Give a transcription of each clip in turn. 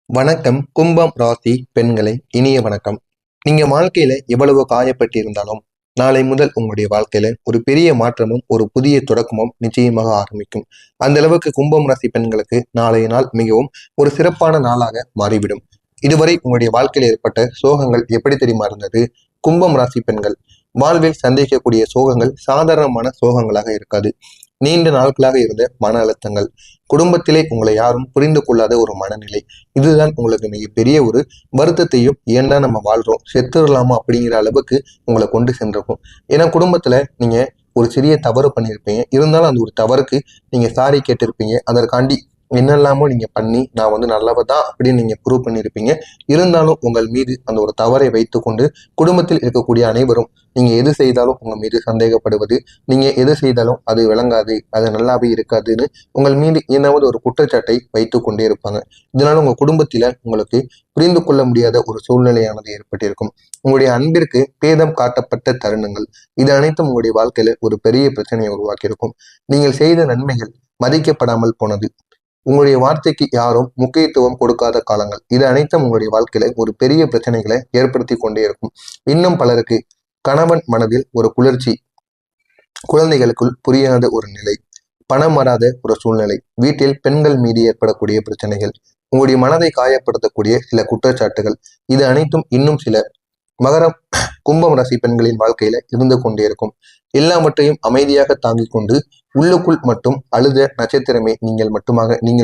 வணக்கம். கும்பம் ராசி பெண்களை இனிய வணக்கம். நீங்க வாழ்க்கையில எவ்வளவு காயப்பட்டு இருந்தாலும் நாளை முதல் உங்களுடைய வாழ்க்கையில ஒரு பெரிய மாற்றமும் ஒரு புதிய தொடக்கமும் நிச்சயமாக ஆரம்பிக்கும். அந்த அளவுக்கு கும்பம் ராசி பெண்களுக்கு நாளைய நாள் மிகவும் ஒரு சிறப்பான நாளாக மாறிவிடும். இதுவரை உங்களுடைய வாழ்க்கையில் ஏற்பட்ட சோகங்கள் எப்படி தெரியுமா இருந்தது? கும்பம் ராசி பெண்கள் வாழ்வில் சந்திக்கக்கூடிய சோகங்கள் சாதாரணமான சோகங்களாக இருக்காது. நீண்ட நாட்களாக இருந்த மன அழுத்தங்கள், குடும்பத்திலே உங்களை யாரும் புரிந்து கொள்ளாத ஒரு மனநிலை, இதுதான் உங்களுக்கு மிகப்பெரிய ஒரு வருத்தத்தையும், ஏன்டா நம்ம வாழ்றோம், செத்துடலாமா அப்படிங்கிற அளவுக்கு உங்களை கொண்டு சென்றிருக்கும். ஏன்னா குடும்பத்துல நீங்க ஒரு சிறிய தவறு பண்ணியிருப்பீங்க, இருந்தாலும் அந்த ஒரு தவறுக்கு நீங்க சாரி கேட்டிருப்பீங்க. அதற்காண்டி என்னெல்லாமோ நீங்க பண்ணி நான் வந்து நல்லவதான் அப்படின்னு நீங்க ப்ரூவ் பண்ணியிருப்பீங்க. இருந்தாலும் உங்கள் மீது அந்த ஒரு தவறை வைத்துக்கொண்டு குடும்பத்தில் இருக்கக்கூடிய அனைவரும் நீங்க எது செய்தாலும் உங்க மீது சந்தேகப்படுவது, நீங்க எது செய்தாலும் அது விளங்காது, அது நல்லாவே இருக்காதுன்னு உங்கள் மீது ஏதாவது ஒரு குற்றச்சாட்டை வைத்து கொண்டே இருப்பாங்க. இதனால உங்க குடும்பத்தில உங்களுக்கு புரிந்து கொள்ள முடியாத ஒரு சூழ்நிலையானது ஏற்பட்டிருக்கும். உங்களுடைய அன்பிற்கு பேதம் காட்டப்பட்ட தருணங்கள், இது அனைத்தும் உங்களுடைய வாழ்க்கையில ஒரு பெரிய பிரச்சனையை உருவாக்கியிருக்கும். நீங்கள் செய்த நன்மைகள் மதிக்கப்படாமல் போனது, உங்களுடைய வார்த்தைக்கு யாரும் முக்கியத்துவம் கொடுக்காத காலங்கள், இது அனைத்தும் உங்களுடைய வாழ்க்கையில ஒரு பெரிய பிரச்சனைகளை ஏற்படுத்தி கொண்டே இருக்கும். இன்னும் பலருக்கு கணவன் மனதில் ஒரு குளிர்ச்சி, குழந்தைகளுக்குள் புரியாத ஒரு நிலை, பணம் வராத ஒரு சூழ்நிலை, வீட்டில் பெண்கள் மீது ஏற்படக்கூடிய பிரச்சனைகள், உங்களுடைய மனதை காயப்படுத்தக்கூடிய சில குற்றச்சாட்டுகள், இது அனைத்தும் இன்னும் சில மகரம் கும்பம் ராசி பெண்களின் வாழ்க்கையில இருந்து கொண்டே இருக்கும். எல்லாவற்றையும் அமைதியாக தாங்கிக் கொண்டு உள்ளுக்குள் மட்டும் அழுத நட்சத்திரமே நீங்கள்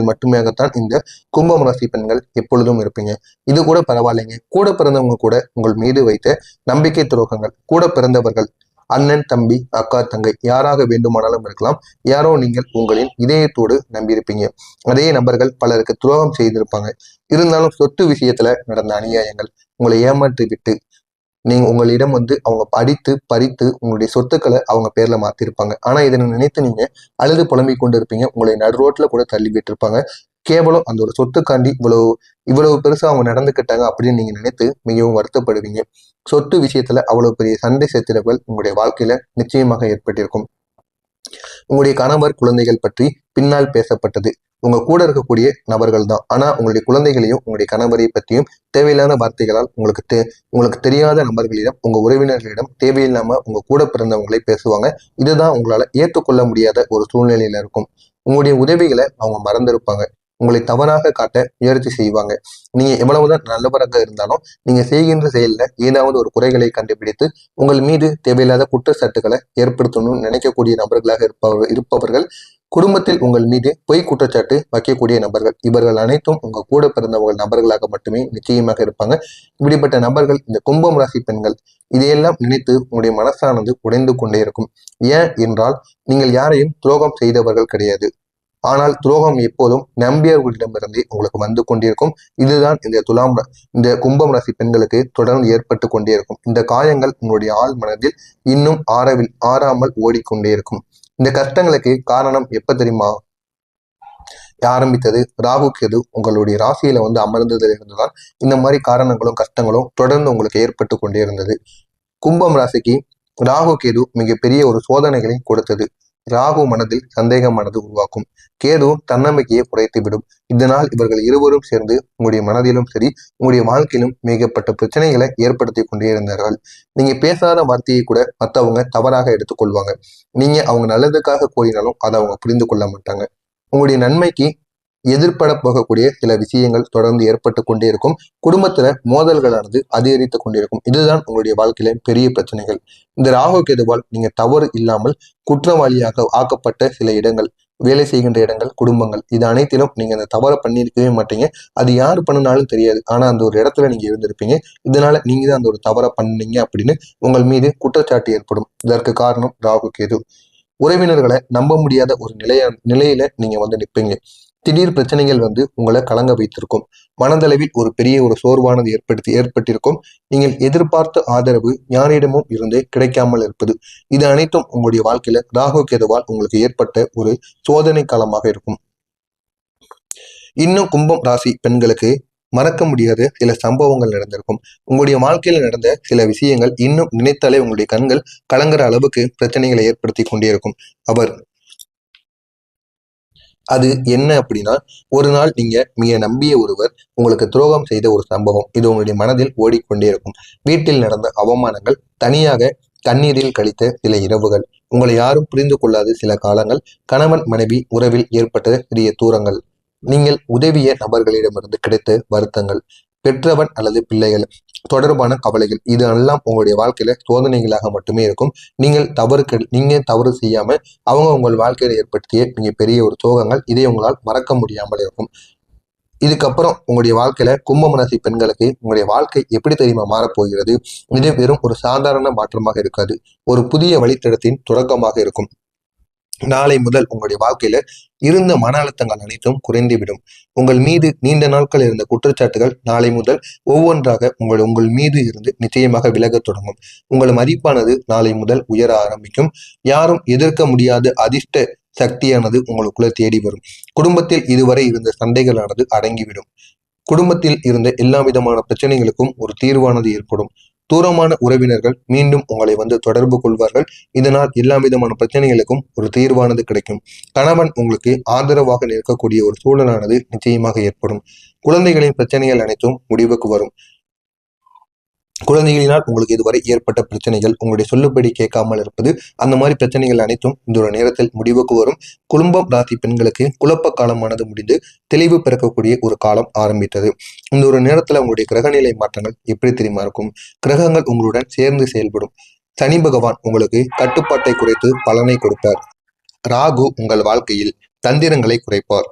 மட்டுமேகத்தான் இந்த கும்பம் ராசி பெண்கள் எப்பொழுதும் இருப்பீங்க. இது கூட பரவாயில்லைங்க. கூட பிறந்தவங்க கூட உங்கள் மீது வைத்த நம்பிக்கை துரோகங்கள், கூட பிறந்தவர்கள் அண்ணன் தம்பி அக்கா தங்கை யாராக வேண்டுமானாலும் இருக்கலாம், யாரோ நீங்கள் உங்களின் இதயத்தோடு நம்பியிருப்பீங்க. அதே நபர்கள் பலருக்கு துரோகம் செய்திருப்பாங்க. இருந்தாலும் சொத்து விஷயத்துல நடந்த அநியாயங்கள், உங்களை ஏமாற்றி விட்டு உங்களிடம் வந்து அவங்க அடித்து பறித்து உங்களுடைய சொத்துக்களை அவங்க பேர்ல மாத்திருப்பாங்க. ஆனா இதனை நினைத்து நீங்க அழுது புலம்பிக் கொண்டு இருப்பீங்க. உங்களை நடு ரோட்ல கூட தள்ளி விட்டுருப்பாங்க. கேவலம் அந்த ஒரு சொத்துக்காண்டி இவ்வளவு இவ்வளவு பெருசா அவங்க நடந்துக்கிட்டாங்க அப்படின்னு நீங்க நினைத்து மிகவும் வருத்தப்படுவீங்க. சொத்து விஷயத்துல அவ்வளவு பெரிய சண்டை சச்சரவுகள் உங்களுடைய வாழ்க்கையில நிச்சயமாக ஏற்பட்டிருக்கும். உங்களுடைய கணவர் குழந்தைகள் பற்றி பின்னால் பேசப்பட்டது உங்க கூட இருக்கக்கூடிய நபர்கள் தான். ஆனா உங்களுடைய குழந்தைகளையும் உங்களுடைய கணவரை பற்றியும் தேவையில்லாத வார்த்தைகளால் உங்களுக்கு தெரியாத நபர்களிடம், உங்க உறவினர்களிடம் தேவையில்லாம உங்க கூட பிறந்தவங்களை பேசுவாங்க. இதுதான் உங்களால ஏற்றுக்கொள்ள முடியாத ஒரு சூழ்நிலையில இருக்கும். உங்களுடைய உதவிகளை அவங்க மறந்திருப்பாங்க. உங்களை தவறாக காட்ட முயற்சி செய்வாங்க. நீங்க எவ்வளவுதான் நல்லவராக இருந்தாலும் நீங்க செய்கின்ற செயல்ல ஏதாவது ஒரு குறைகளை கண்டுபிடித்து உங்கள் மீது தேவையில்லாத குற்றச்சாட்டுகளை ஏற்படுத்தணும்னு நினைக்கக்கூடிய நபர்களாக இருப்பவர்கள் குடும்பத்தில் உங்கள் மீது பொய் குற்றச்சாட்டு வைக்கக்கூடிய நபர்கள், இவர்கள் அனைத்தும் உங்க கூட பிறந்தவர்கள் நபர்களாக மட்டுமே நிச்சயமாக இருப்பாங்க. இப்படிப்பட்ட நபர்கள் இந்த கும்பம் ராசி பெண்கள். இதையெல்லாம் நினைத்து உங்களுடைய மனசானது உடைந்து கொண்டே இருக்கும். ஏன் என்றால் நீங்கள் யாரையும் துரோகம் செய்தவர்கள் கிடையாது. ஆனால் துரோகம் எப்போதும் நம்பியவர்களிடமிருந்தே உங்களுக்கு வந்து கொண்டிருக்கும். இதுதான் இந்த கும்பம் ராசி பெண்களுக்கு தொடர்ந்து ஏற்பட்டு கொண்டே இருக்கும். இந்த காயங்கள் உங்களுடைய ஆழ் மனதில் இன்னும் ஆறாமல் ஓடிக்கொண்டே இருக்கும். இந்த கஷ்டங்களுக்கு காரணம் எப்ப தெரியுமா ஆரம்பித்தது? ராகு கேது உங்களுடைய ராசியில வந்து அமர்ந்ததுல இருந்துதான் இந்த மாதிரி காரணங்களும் கஷ்டங்களும் தொடர்ந்து உங்களுக்கு ஏற்பட்டு கொண்டே இருந்தது. கும்பம் ராசிக்கு ராகு கேது மிகப்பெரிய ஒரு சோதனைகளை கொடுத்தது. ராகு மனதில் சந்தேகமானது உருவாக்கும். கேது தன்னம்பிக்கையை குறைத்துவிடும். இதனால் இவர்கள் இருவரும் சேர்ந்து உங்களுடைய மனதிலும் சரி உங்களுடைய வாழ்க்கையிலும் மிகப்பட்ட பிரச்சனைகளை ஏற்படுத்தி கொண்டே இருந்தார்கள். நீங்க பேசாத வார்த்தையை கூட மற்றவங்க தவறாக எடுத்துக்கொள்வாங்க. நீங்க அவங்க நல்லதுக்காக கூறினாலும் அதை அவங்க புரிந்து கொள்ள மாட்டாங்க. உங்களுடைய நன்மைக்கு எதிர்பட போகக்கூடிய சில விஷயங்கள் தொடர்ந்து ஏற்பட்டு கொண்டே இருக்கும். குடும்பத்துல மோதல்களானது அதிகரித்து கொண்டிருக்கும். இதுதான் உங்களுடைய வாழ்க்கையில பெரிய பிரச்சனைகள். இந்த ராகு கேதுவால் நீங்க தவறு இல்லாமல் குற்றவாளியாக ஆக்கப்பட்ட சில இடங்கள், வேலை செய்கின்ற இடங்கள், குடும்பங்கள், இது அனைத்திலும் நீங்க அந்த தவறை பண்ணியிருக்கவே மாட்டீங்க. அது யார் பண்ணினாலும் தெரியாது. ஆனா அந்த ஒரு இடத்துல நீங்க இருந்திருப்பீங்க. இதனால நீங்க தான் அந்த ஒரு தவறை பண்ணீங்க அப்படின்னு உங்கள் மீது குற்றச்சாட்டு ஏற்படும். இதற்கு காரணம் ராகு கேது. உறவினர்களை நம்ப முடியாத ஒரு நிலையில நீங்க வந்து நிற்பீங்க. திடீர் பிரச்சனைகள் வந்து உங்களை கலங்க வைத்திருக்கும். மனதளவில் ஒரு பெரிய ஒரு சோர்வானது ஏற்பட்டிருக்கும். நீங்கள் எதிர்பார்த்த ஆதரவு யாரிடமும் இருந்து கிடைக்காமல் இருப்பது, இது அனைத்தும் உங்களுடைய வாழ்க்கையில ராகு கேதுவால் உங்களுக்கு ஏற்பட்ட ஒரு சோதனை காலமாக இருக்கும். இன்னும் கும்பம் ராசி பெண்களுக்கு மறக்க முடியாத சில சம்பவங்கள் நடந்திருக்கும். உங்களுடைய வாழ்க்கையில நடந்த சில விஷயங்கள் இன்னும் நினைத்தாலே உங்களுடைய கண்கள் கலங்குற அளவுக்கு பிரச்சனைகளை ஏற்படுத்தி கொண்டே இருக்கும். அது என்ன அப்படின்னா, ஒரு நாள் நீங்க மிக நம்பிய ஒருவர் உங்களுக்கு துரோகம் செய்த ஒரு சம்பவம் இது உங்களுடைய மனதில் ஓடிக்கொண்டே இருக்கும். வீட்டில் நடந்த அவமானங்கள், தனியாக கண்ணீரில் கழித்த சில இரவுகள், உங்களை யாரும் புரிந்து கொள்ளாத சில காலங்கள், கணவன் மனைவி உறவில் ஏற்பட்ட சிறிய தூரங்கள், நீங்கள் உதவிய நபர்களிடமிருந்து கிடைத்த வருத்தங்கள், பெற்றவன் அல்லது பிள்ளைகள் தொடர்பான கவலைகள், இது எல்லாம் உங்களுடைய வாழ்க்கையில சோதனைகளாக மட்டுமே இருக்கும். நீங்க தவறு செய்யாம அவங்க உங்கள் வாழ்க்கையில ஏற்படுத்திய பெரிய ஒரு சோகங்கள், இதை உங்களால் மறக்க முடியாமல் இருக்கும். இதுக்கப்புறம் உங்களுடைய வாழ்க்கையில கும்பம் ராசி பெண்களுக்கு உங்களுடைய வாழ்க்கை எப்படி தெரியுமா மாறப்போகிறது? இது வெறும் ஒரு சாதாரண மாற்றமாக இருக்காது, ஒரு புதிய வழித்தடத்தின் தொடக்கமாக இருக்கும். நாளை முதல் உங்களுடைய வாழ்க்கையில இருந்த மன அழுத்தங்கள் அனைத்தும் குறைந்துவிடும். உங்கள் மீது நீண்ட நாட்கள் இருந்த குற்றச்சாட்டுகள் நாளை முதல் ஒவ்வொன்றாக உங்கள் மீது இருந்து நிச்சயமாக விலகத் தொடங்கும். உங்கள் மதிப்பானது நாளை முதல் உயர ஆரம்பிக்கும். யாரும் எதிர்க்க முடியாத அதிர்ஷ்ட சக்தியானது உங்களுக்குள்ள தேடி வரும். குடும்பத்தில் இதுவரை இருந்த சண்டைகளானது அடங்கிவிடும். குடும்பத்தில் இருந்த எல்லா விதமான பிரச்சனைகளுக்கும் ஒரு தீர்வானது ஏற்படும். தூரமான உறவினர்கள் மீண்டும் உங்களை தொடர்பு கொள்வார்கள். இதனால் எல்லா விதமான பிரச்சனைகளுக்கும் ஒரு தீர்வானது கிடைக்கும். கணவன் உங்களுக்கு ஆதரவாக நிற்கக்கூடிய ஒரு சூழலானது நிச்சயமாக ஏற்படும். குழந்தைகளின் பிரச்சனைகள் அனைத்தும் முடிவுக்கு வரும். குழந்தைகளினால் உங்களுக்கு இதுவரை ஏற்பட்ட பிரச்சனைகள், உங்களுடைய சொல்லுபடி கேட்காமல் இருப்பது, அந்த மாதிரி பிரச்சனைகள் அனைத்தும் இந்த ஒரு நேரத்தில் முடிவுக்கு வரும். குடும்பம் ராசி பெண்களுக்கு குழப்ப காலமானது முடிந்து தெளிவு பிறக்கக்கூடிய ஒரு காலம் ஆரம்பித்தது. இந்த ஒரு நேரத்துல உங்களுடைய கிரகநிலை மாற்றங்கள் எப்படி தெரியுமா இருக்கும்? கிரகங்கள் உங்களுடன் சேர்ந்து செயல்படும். சனி பகவான் உங்களுக்கு கட்டுப்பாட்டை குறைத்து பலனை கொடுப்பார். ராகு உங்கள் வாழ்க்கையில் தந்திரங்களை குறைப்பார்.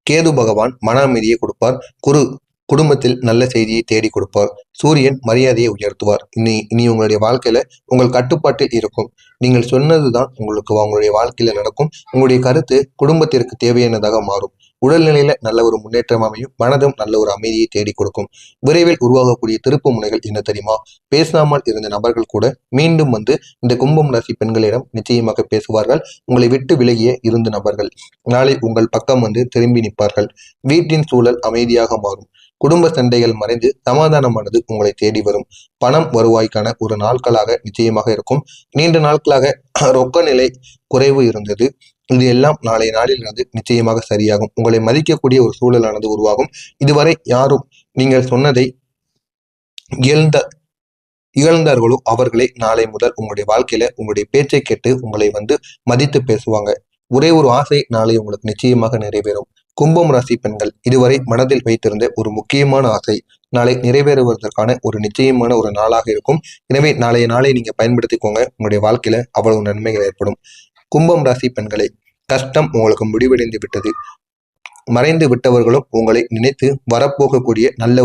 கேது பகவான் மன அமைதியை கொடுப்பார். குரு குடும்பத்தில் நல்ல செய்தியை தேடி கொடுப்பார். சூரியன் மரியாதையை உயர்த்துவார். இனி உங்களுடைய வாழ்க்கையில உங்கள் கட்டுப்பாட்டில் இருக்கும். நீங்கள் சொன்னதுதான் உங்களுடைய வாழ்க்கையில நடக்கும். உங்களுடைய கருத்து குடும்பத்திற்கு தேவையானதாக மாறும். உடல்நிலையில நல்ல ஒரு முன்னேற்றம் அமையும். மனதும் நல்ல ஒரு அமைதியை தேடி கொடுக்கும். விரைவில் உருவாகக்கூடிய திருப்பு முனைகள் என்ன தெரியுமா? பேசாமல் இருந்த நபர்கள் கூட மீண்டும் இந்த கும்பம் ராசி பெண்களிடம் நிச்சயமாக பேசுவார்கள். உங்களை விட்டு விலகிய இருந்த நபர்கள் நாளை உங்கள் பக்கம் திரும்பி நிற்பார்கள். வீட்டின் சூழல் அமைதியாக மாறும். குடும்ப சண்டைகள் மறைந்து சமாதானமானது உங்களை தேடி வரும். பணம் வருவாய்க்கான ஒரு நாட்களாக நிச்சயமாக இருக்கும். நீண்ட நாட்களாக ரொக்க நிலை குறைவு இருந்தது. இது எல்லாம் நாளைய நாளில் நிச்சயமாக சரியாகும். உங்களை மதிக்கக்கூடிய ஒரு சூழலானது உருவாகும். இதுவரை யாரும் நீங்கள் சொன்னதை இகழ்ந்தார்களோ அவர்களை நாளை முதல் உங்களுடைய வாழ்க்கையில உங்களுடைய பேச்சை கேட்டு உங்களை மதித்து பேசுவாங்க. ஒரே ஒரு ஆசை நாளை உங்களுக்கு நிச்சயமாக நிறைவேறும். கும்பம் ராசி பெண்கள் இதுவரை மனதில் வைத்திருந்த ஒரு முக்கியமான ஆசை நாளை நிறைவேறுவதற்கான ஒரு நிச்சயமான ஒரு நாளாக இருக்கும். எனவே நாளைய நாளை நீங்க பயன்படுத்திக்கோங்க. உங்களுடைய வாழ்க்கையில அவ்வளவு நன்மைகள் ஏற்படும். கும்பம் ராசி பெண்களை, கஷ்டம் உங்களுக்கு முடிவடைந்து விட்டது. மறைந்து விட்டவர்களும் உங்களை நினைத்து வரப்போகக்கூடிய நல்ல